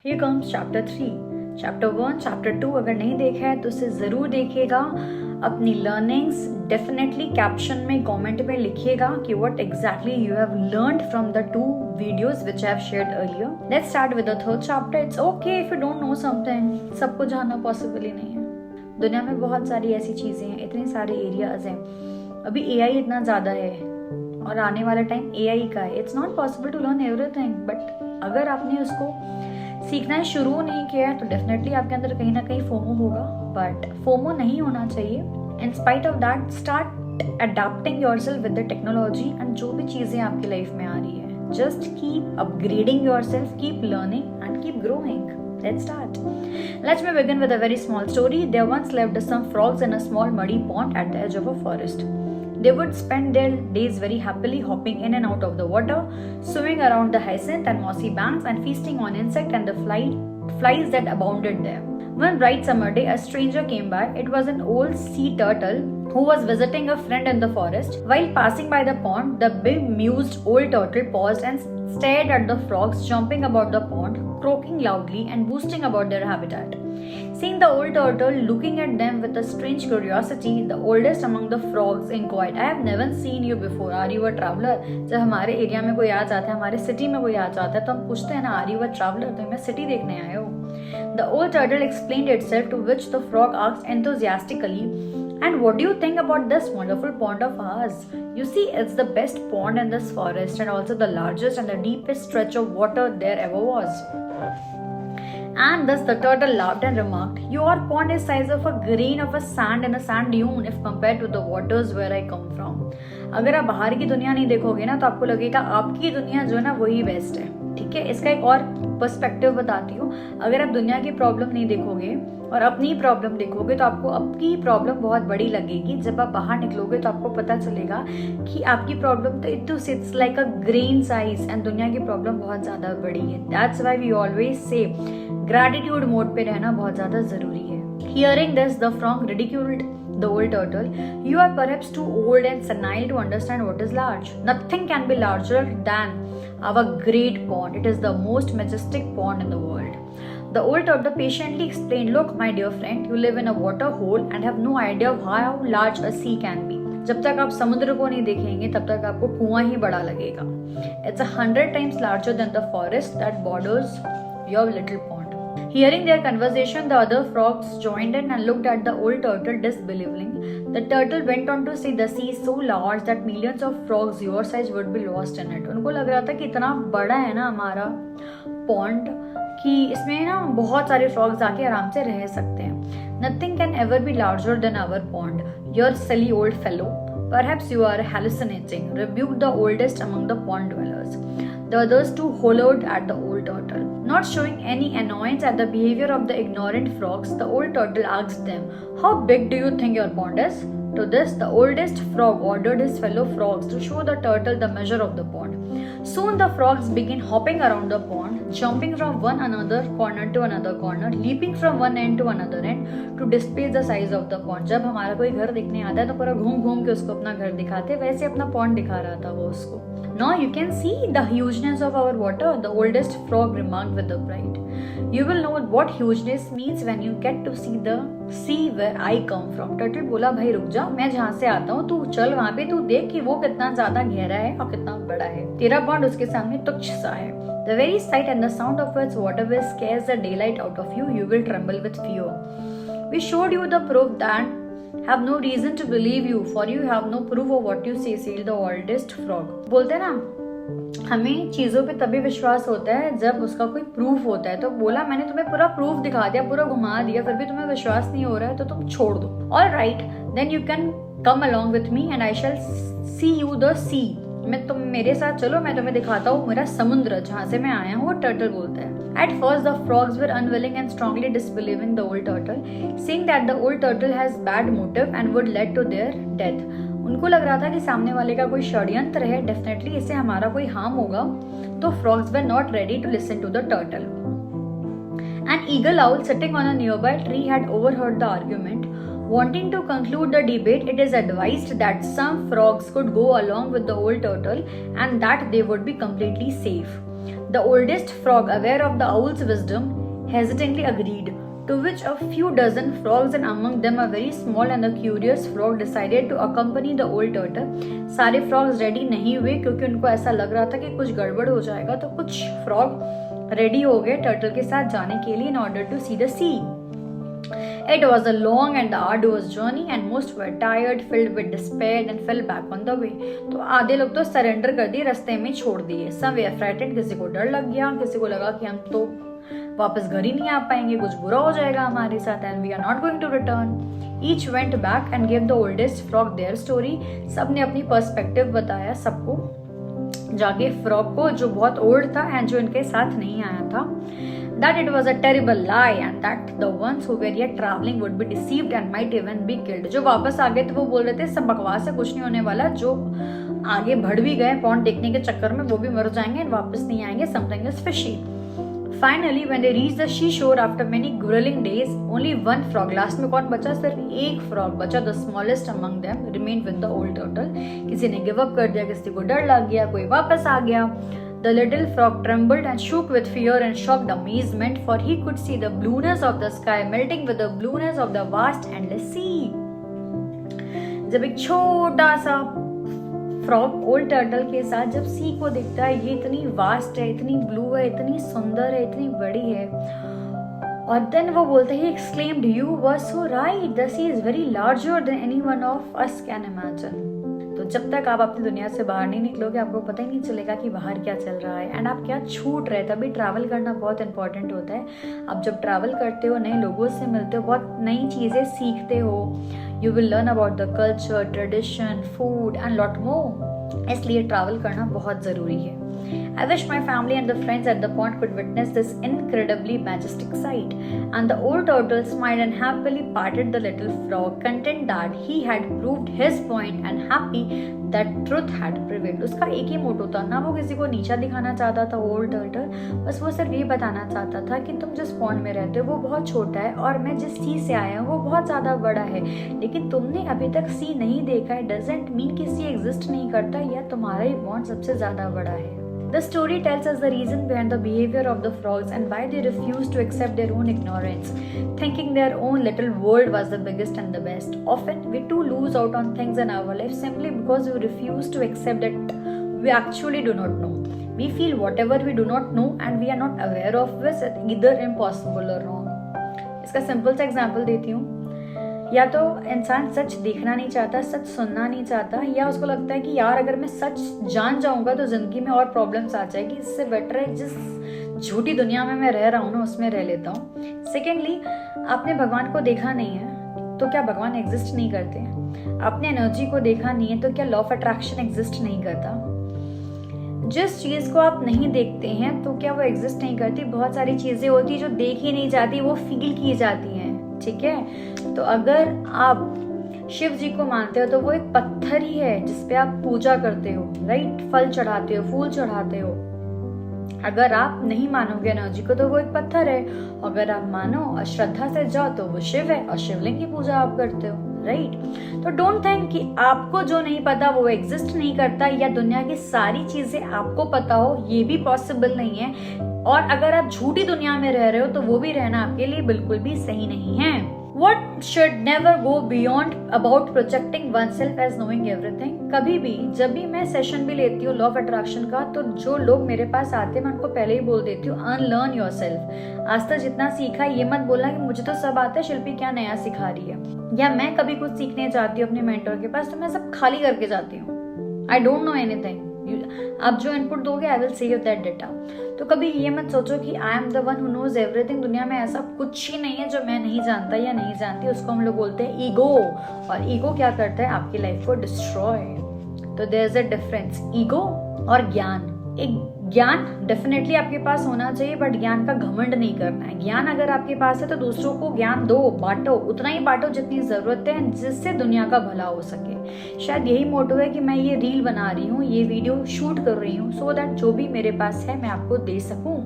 Here comes chapter 3. Chapter 1, chapter 2 अगर नहीं देखा है तो उसे ज़रूर देखिएगा. अपनी learnings definitely caption में comment में लिखिएगा कि what exactly you have learned from the 2 videos which I have shared earlier. Let's start with the 3rd chapter. It's okay if you don't know something. सबको जानना possible ही नहीं है. दुनिया में बहुत सारी ऐसी चीज़ें हैं, इतने सारे एरियाज हैं. अभी AI इतना ज़्यादा है और आने वाला टाइम AI का है. It's not possible to learn everything, but अगर आपने उसको सीखना शुरू नहीं किया है तो डेफिनेटली आपके अंदर कहीं ना कहीं फोमो होगा, बट फोमो नहीं होना चाहिए. In spite of that start adapting yourself with the technology and जो भी चीज़ें आपकी लाइफ में आ रही है, just keep upgrading yourself, keep learning and keep growing. Let's start. Let me begin with a very small story. There once lived some frogs in a small muddy pond at the edge of a forest. They would spend their days very happily hopping in and out of the water, swimming around the hyacinth and mossy banks and feasting on insects and the flies that abounded there. One bright summer day, a stranger came by. It was an old sea turtle who was visiting a friend in the forest. While passing by the pond, the bemused old turtle paused and stared at the frogs jumping about the pond, croaking loudly and boasting about their habitat. Seeing the old turtle looking at them with a strange curiosity, the oldest among the frogs inquired, "I have never seen you before. Are you a traveler?" जब हमारे area में कोई आ जाता है, हमारे city में कोई आ जाता है, तो हम पूछते हैं ना, "Are you a traveler?" तो मैं सिटी देखने आए हो. The old turtle explained itself, to which the frog asked enthusiastically, "And what do you think about this wonderful pond of ours? You see, it's the best pond in this forest and also the largest and the deepest stretch of water there ever was." And thus the turtle laughed and remarked, "Your pond is size of a grain of a sand in a sand dune if compared to the waters where I come from." अगर आप बाहर की दुनिया नहीं देखोगे ना तो आपको लगेगा आपकी दुनिया जो है ना वही बेस्ट है. ठीक है, इसका एक और पर्सपेक्टिव बताती हूँ. अगर आप दुनिया की प्रॉब्लम नहीं देखोगे और अपनी प्रॉब्लम देखोगे तो आपको आपकी प्रॉब्लम बहुत बड़ी लगेगी. जब आप बाहर निकलोगे तो आपको पता चलेगा कि आपकी प्रॉब्लम तो it's like a grain size and दुनिया की प्रॉब्लम बहुत ज़्यादा बड़ी है. That's why we always say gratitude mode पे रहना बहुत ज़्यादा ज़रूरी है. Hearing this, the frog ridiculed the old turtle. "You are perhaps too old and senile to understand what is large. Nothing can be larger than our great pond. It is the most majestic pond in the world." The old turtle patiently explained, "Look, my dear friend, you live in a water hole and have no idea how large a sea can be." जब तक आप समुद्र को नहीं देखेंगे तब तक आपको कुआं ही बड़ा लगेगा. It's 100 times larger than the forest that borders your little pond. Hearing their conversation, the other frogs joined in and looked at the old turtle disbelieving. The turtle went on to say, "The sea is so large that millions of frogs your size would be lost in it." उनको लग रहा था कि इतना बड़ा है ना हमारा पॉन्ड कि इसमें ना बहुत सारे फ्रॉग्स आके आराम से रह सकते हैं. "Nothing can ever be larger than our pond, you silly old fellow. Perhaps you are hallucinating," rebuked the oldest among the pond dwellers. The others too hollowed at the old turtle. Not showing any annoyance at the behavior of the ignorant frogs, the old turtle asked them, "How big do you think your pond is?" To this, the oldest frog ordered his fellow frogs to show the turtle the measure of the pond. Soon the frogs began hopping around the pond, jumping from one another corner to another corner, leaping from one end to another end to display the size of the pond. जब हमारा कोई घर दिखने आता है तो पूरा घूम घूम के उसको अपना घर दिखाते, वैसे अपना पॉन्ड दिखा रहा था वो उसको. "Now you can see the hugeness of our water," the oldest frog remarked with a pride. "You will know what hugeness means when you get to see the sea where I come from." Turtle बोला, "भाई रुक जा, मैं जहाँ से आता हूँ तू चल वहाँ पे, तू देख कि वो कितना ज्यादा गहरा है और कितना बड़ा है. तेरा पॉन्ड उसके सामने तुच्छ सा है. The very sight and the sound of its water will scare the daylight out of you. You will tremble with fear. We showed you the proof that have no reason to believe you, for you have no proof of what you say," said the oldest frog. बोलते हैं ना, हमें चीजों पे तभी विश्वास होता है जब उसका कोई प्रूफ होता है. तो बोला, मैंने तुम्हें पूरा प्रूफ दिखा दिया, पूरा घुमा दिया, फिर भी तुम्हें विश्वास नहीं हो रहा है तो तुम छोड़ दो. All right, then you can come along with me and I shall see you the sea. तुम मेरे साथ चलो, मैं तुम्हें दिखाता हूँ मेरा समुद्र जहाँ से मैं आया हूँ. टर्टल बोलता है. At first the frogs were unwilling and strongly disbelieving the old turtle, saying that the old turtle has bad motive and would lead to their death. उनको लग रहा था कि सामने वाले का कोई षड्यंत्र है, डेफिनेटली इससे हमारा कोई हार्म होगा. तो frogs were not ready to listen to the turtle. An eagle owl sitting on a nearby tree had overheard the argument. Wanting to conclude the debate, it is advised that some frogs could go along with the old turtle and that they would be completely safe. The oldest frog, aware of the owl's wisdom, hesitantly agreed, to which a few dozen frogs, and among them a very small and a curious frog, decided to accompany the old turtle. सारे frogs ready नहीं हुए क्योंकि उनको ऐसा लग रहा था कि कुछ गड़बड़ हो जाएगा, तो कुछ frog ready हो गए turtle के साथ जाने के लिए in order to see the sea. It was a long and arduous journey, and most were tired, filled with despair, and fell back on the way. तो आधे लोग तो सरेंडर कर दिए, रास्ते में छोड़ दिए. Some were frightened, किसी को डर लग गया, किसी को लगा कि हम तो वापस घर ही नहीं आ पाएंगे, कुछ बुरा हो जाएगा हमारे साथ, and we are not going to return. Each went back and gave the oldest frog their story. सब ने अपनी पर्सपेक्टिव बताया सबको, जाके फ्रॉग को जो बहुत ओल्ड था एंड जो इनके साथ नहीं आया था, that it was a terrible lie and that the ones who were yet traveling would be deceived and might even be killed. जो वापस आ गए थे वो बोल रहे थे सब बकवास है, कुछ नहीं होने वाला, जो आगे बढ़ भी गए पॉन्ड देखने के चक्कर में वो भी मर जाएंगे and वापस नहीं आएंगे, something is fishy. Finally, when they reached the seashore after many grueling days, only one frog, last में कौन बचा, सिर्फ एक frog बचा, the smallest among them, remained with the old turtle. किसी ने give up कर दिया, किसी को डर लग गया, कोई वापस आ गया. The little frog trembled and shook with fear and shocked amazement, for he could see the blueness of the sky melting with the blueness of the vast endless sea. जब एक छोटा सा फ्रॉग ओल्ड टर्टल के साथ जब सी को देखता है, ये इतनी वास्ट है, इतनी ब्लू है, इतनी सुंदर है, इतनी बड़ी है, और देन वो बोलता है, exclaimed, you were so right, the sea is very larger than any one of us can imagine. तो जब तक आप अपनी दुनिया से बाहर नहीं निकलोगे, आपको पता ही नहीं चलेगा कि बाहर क्या चल रहा है एंड आप क्या छूट रहे. तभी ट्रैवल करना बहुत इंपॉर्टेंट होता है. आप जब ट्रैवल करते हो, नए लोगों से मिलते हो, बहुत नई चीज़ें सीखते हो, you will learn about the culture, tradition, food and lot more. इसलिए ट्रैवल करना बहुत ज़रूरी है. I wish my family and the friends at the pond could witness this incredibly majestic sight. And the old turtle smiled and happily patted the little frog, content that he had proved his point and happy that truth had prevailed. उसका एक ही मोटो था, ना वो किसी को नीचा दिखाना चाहता था ओल्ड टर्टल, बस वो सिर्फ ये बताना चाहता था कि तुम जिस पॉन्ड में रहते हो वो बहुत छोटा है और मैं जिस सी से आया हूँ वो बहुत ज़्यादा बड़ा है, लेकिन तुमने अभी तक सी नहीं देखा है, डजेंट मीन कि सी एग्जिस्ट नहीं करता या तुम्हारा ही बॉन्ड सबसे ज़्यादा बड़ा है. The story tells us the reason behind the behavior of the frogs and why they refused to accept their own ignorance, thinking their own little world was the biggest and the best. Often, we too lose out on things in our life simply because we refuse to accept that we actually do not know. We feel whatever we do not know and we are not aware of is either impossible or wrong. इसका simple सा example देती हूँ. या तो इंसान सच देखना नहीं चाहता, सच सुनना नहीं चाहता, या उसको लगता है कि यार अगर मैं सच जान जाऊंगा तो जिंदगी में और प्रॉब्लम्स आ जाएगी, इससे बेटर है जिस झूठी दुनिया में मैं रह रहा हूँ ना उसमें रह लेता हूँ. सेकेंडली, आपने भगवान को देखा नहीं है तो क्या भगवान एग्जिस्ट नहीं करते? आपने एनर्जी को देखा नहीं है तो क्या लॉ ऑफ अट्रैक्शन एग्जिस्ट नहीं करता? जिस चीज़ को आप नहीं देखते हैं तो क्या वो एग्जिस्ट नहीं करती? बहुत सारी चीज़ें होती है जो देखी नहीं जाती, वो फील की जाती हैं. ठीक है, तो अगर आप शिव जी को मानते हो तो वो एक पत्थर ही है जिसपे आप पूजा करते हो, राइट, फल चढ़ाते हो, फूल चढ़ाते हो. अगर आप नहीं मानोगे एनर्जी को तो वो एक पत्थर है, अगर आप मानो और श्रद्धा से जाओ तो वो शिव है और शिवलिंग की पूजा आप करते हो, राइट. तो डोंट थिंक कि आपको जो नहीं पता वो एग्जिस्ट नहीं करता या दुनिया की सारी चीजें आपको पता हो, ये भी पॉसिबल नहीं है. और अगर आप झूठी दुनिया में रह रहे हो तो वो भी रहना आपके लिए बिल्कुल भी सही नहीं है. What should never go beyond about projecting oneself as knowing everything. कभी भी जब भी मैं सेशन भी लेती हूँ लॉ ऑफ अट्रैक्शन का, तो जो लोग मेरे पास आते हैं मैं उनको पहले ही बोल देती हूँ, अनलर्न योरसेल्फ. आज तक जितना सीखा ये मत बोलना कि मुझे तो सब आता है, शिल्पी क्या नया सिखा रही है. या मैं कभी कुछ सीखने जाती हूँ अपने मेंटर के पास तो मैं सब खाली करके जाती हूँ. I don't know anything. आप जो इनपुट दोगे I will save that data. तो कभी ये मत सोचो कि I am the one who knows everything. दुनिया में ऐसा कुछ ही नहीं है जो मैं नहीं जानता या नहीं जानती. उसको हम लोग बोलते हैं ईगो. और ईगो क्या करता है? आपकी लाइफ को डिस्ट्रॉय. तो there is a difference, ego और ज्ञान. एक ज्ञान डेफिनेटली आपके पास होना चाहिए, बट ज्ञान का घमंड नहीं करना है. ज्ञान अगर आपके पास है तो दूसरों को ज्ञान दो, बांटो, उतना ही बांटो जितनी जरूरत है, जिससे दुनिया का भला हो सके. शायद यही मोटो है कि मैं ये रील बना रही हूँ, ये वीडियो शूट कर रही हूँ, सो दैट जो भी मेरे पास है मैं आपको दे सकूँ.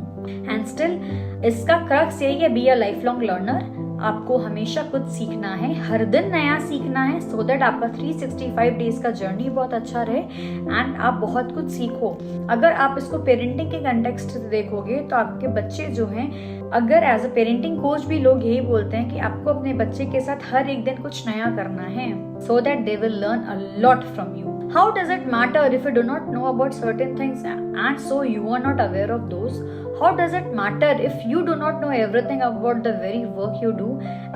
एंड स्टिल इसका क्रक्स यही है, be a life long learner. आपको हमेशा कुछ सीखना है, हर दिन नया सीखना है, सो दैट आपका 365 डेज का जर्नी बहुत अच्छा रहे एंड आप बहुत कुछ सीखो। अगर आप इसको पेरेंटिंग के कंटेक्स्ट से देखोगे तो आपके बच्चे जो हैं, अगर एज अ पेरेंटिंग कोच भी लोग यही बोलते हैं कि आपको अपने बच्चे के साथ हर एक दिन कुछ नया करना है, so that they will learn a lot from you. How does it matter if you do not know about certain things and so you are not aware of those? How does it matter if you do not know everything about the very work you do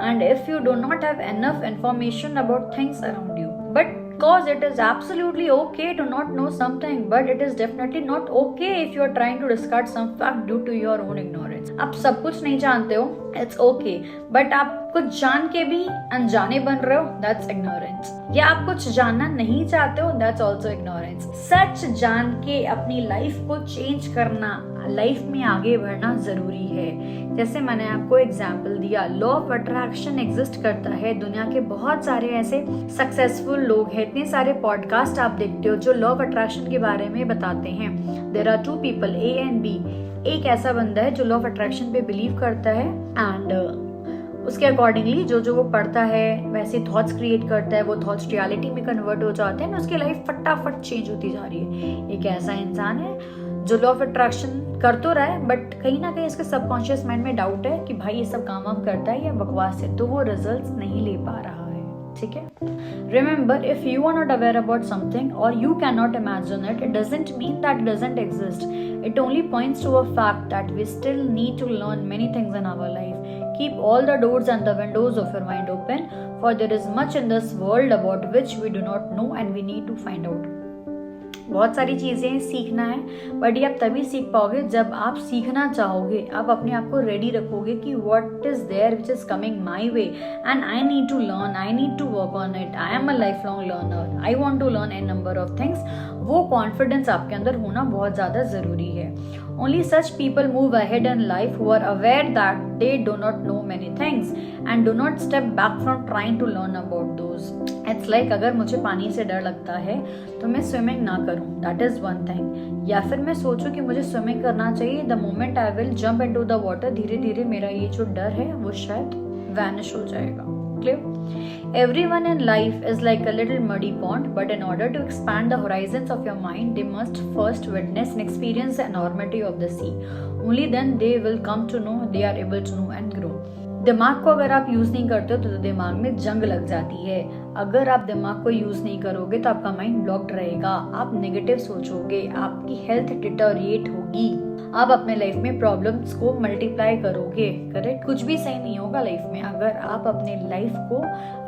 and if you do not have enough information about things around you? But because it is absolutely okay to not know something, but it is definitely not okay if you are trying to discard some fact due to your own ignorance. आप सब कुछ नहीं जानते हो, it's okay, but आप कुछ जान के भी अनजाने बन रहे हो, that's ignorance. या आप कुछ जानना नहीं चाहते हो, that's also ignorance. सच जान के अपनी लाइफ को चेंज करना, लाइफ में आगे बढ़ना जरूरी है। जैसे मैंने आपको एग्जाम्पल दिया, लॉ ऑफ अट्रैक्शन एग्जिस्ट करता है। दुनिया के बहुत सारे ऐसे सक्सेसफुल लोग हैं, इतने सारे पॉडकास्ट आप देखते हो जो लॉ ऑफ अट्रैक्शन के बारे में बताते हैं। There are 2 people, A and B। एक ऐसा बंदा है जो लॉ ऑफ अट्रैक्शन पे बिलीव करता है एंड उसके अकॉर्डिंगली जो वो पढ़ता है वैसे थॉट्स क्रिएट करता है, वो थॉट्स रियलिटी में कन्वर्ट हो जाते हैं, उसकी लाइफ फटाफट चेंज होती जा रही है। एक ऐसा इंसान है जो लॉ ऑफ अट्रैक्शन कर तो रहा है बट कहीं ना कहीं इसके सबकॉन्शियस माइंड में डाउट है कि भाई ये सब काम वाम करता है या बकवास है, तो वो रिजल्ट्स नहीं ले पा रहा है। ठीक है, remember, if you are not aware about something और you can not imagine it, it doesn't mean that it doesn't exist. It only points to a fact that we still need to learn many things in our life. Keep all the doors and the windows of your mind open, for there is much in this world about which we do not know and we need to find out. बहुत सारी चीज़ें सीखना है, but ये आप तभी सीख पाओगे जब आप सीखना चाहोगे, आप अपने आप को रेडी रखोगे कि what is there which is coming my way and I need to learn, I need to work on it, I am a lifelong learner, I want to learn a number of things। वो confidence आपके अंदर होना बहुत ज़्यादा ज़रूरी है। Only such people move ahead in life who are aware that they do not know many things and do not step back from trying to learn about those. It's like अगर मुझे पानी से डर लगता है तो मैं स्विमिंग ना करूं, that is one thing। या फिर मैं सोचूं कि मुझे स्विमिंग करना चाहिए, the moment I will jump into the water, धीरे धीरे मेरा ये जो डर है वो शायद वैनिश हो जाएगा। Clear? Everyone in life is like a little muddy pond, but in order to expand the horizons of your mind, they must first witness and experience the enormity of the sea. Only then they will come to know, they are able to know and grow. दिमाग को अगर आप use नहीं करते हो तो दिमाग में जंग लग जाती है। अगर आप दिमाग को यूज नहीं करोगे तो आपका माइंड ब्लॉक्ड रहेगा, आप नेगेटिव सोचोगे, आपकी हेल्थ डिटोरिएट होगी, आप अपने लाइफ में प्रॉब्लम्स को मल्टीप्लाई करोगे। करेक्ट, कुछ भी सही नहीं होगा लाइफ में अगर आप अपने लाइफ को,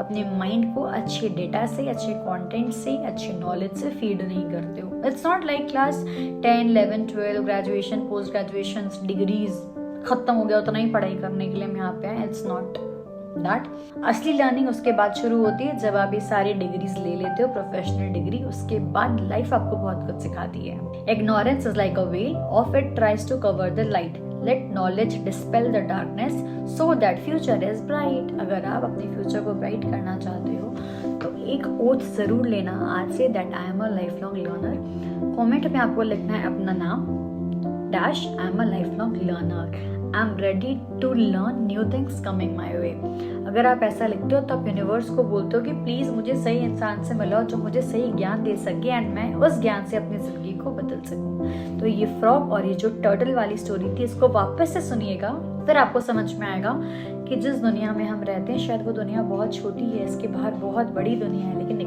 अपने माइंड को अच्छे डेटा से, अच्छे कंटेंट से, अच्छे नॉलेज से फीड नहीं करते हो। It's not like class 10, 11, 12 graduation, post graduation, degrees खत्म हो गया उतना ही पढ़ाई करने के लिए हम यहाँ पे हैं। It's not that. असली लर्निंग उसके बाद शुरू होती है जब आप ये सारी डिग्रीज ले लेते हो, प्रोफेशनल डिग्री, उसके बाद लाइफ आपको बहुत कुछ सिखाती है। Ignorance is like a veil of it tries to cover the light, let knowledge dispel the darkness so that future is bright. अगर आप अपने फ्यूचर को ब्राइट करना चाहते हो तो एक ओथ जरूर लेना आज से, that I am a life long learner. Comment में आपको लिखना है अपना नाम dash I am a lifelong learner, I am ready to learn new things coming my way। अगर आप ऐसा लिखते हो तो आप यूनिवर्स को बोलते हो कि प्लीज मुझे सही इंसान से मिलाओ जो मुझे सही ज्ञान दे सके एंड मैं उस ज्ञान से अपनी जिंदगी को बदल सकूं। तो ये फ्रॉग और ये जो टर्टल वाली स्टोरी थी इसको वापस से सुनिएगा, फिर आपको समझ में आएगा कि जिस दुनिया में हम रहते हैं शायद वो दुनिया बहुत छोटी है, इसके बाहर बहुत बड़ी दुनिया है, लेकिन